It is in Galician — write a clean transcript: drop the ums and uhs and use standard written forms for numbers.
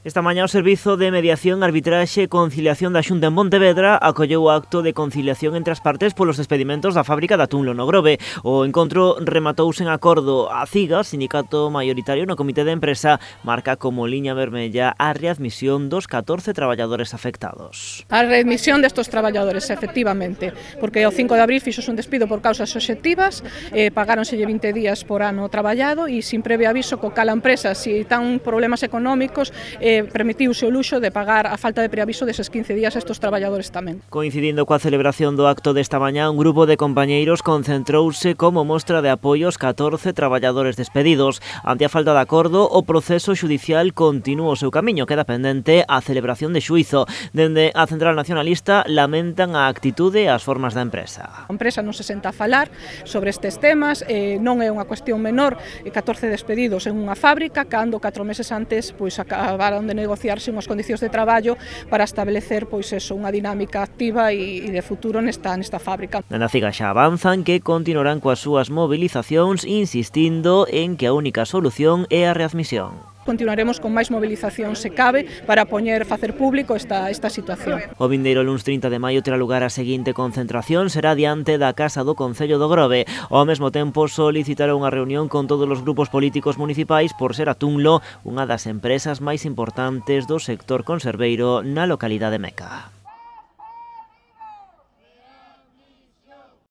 Esta mañá o Servizo de Mediación, Arbitraxe e Conciliación da Xunta en Pontevedra acolleu o acto de conciliación entre as partes polos despedimentos da fábrica de atún Lonogrove. O encontro rematouse en acordo. A CIGA, sindicato maioritario no comité de empresa, marca como liña vermella a readmisión dos 14 traballadores afectados. A readmisión destos traballadores, efectivamente, porque o 5 de abril fixose un despido por causas obxectivas, pagáronselle 20 días por ano traballado e sin previo aviso co cal a empresa, se tan problemas económicos, permitiuse o luxo de pagar a falta de preaviso deses 15 días a estes traballadores tamén. Coincidindo coa celebración do acto desta mañá, un grupo de compañeiros concentrouse como mostra de apoio aos 14 traballadores despedidos. Ante a falta de acordo, o proceso xudicial continúa o seu camiño. Queda pendente a celebración de xuízo. Dende a Central Nacionalista lamentan a actitude e as formas da empresa. A empresa non se senta a falar sobre estes temas, non é unha cuestión menor, 14 despedidos en unha fábrica, cando 4 meses antes acabaron de negociarse unhas condicións de traballo para establecer unha dinámica activa e de futuro nesta fábrica. Na CIGA xa avanzan que continuarán coas súas movilizacións, insistindo en que a única solución é a readmisión. Continuaremos con máis movilización se cabe para facer público esta situación. O vindeiro luns 30 de maio terá lugar a seguinte concentración, será diante da Casa do Concello do Grove. Ao mesmo tempo solicitará unha reunión con todos os grupos políticos municipais por ser Atunlo unha das empresas máis importantes do sector conserveiro na localidade Meca.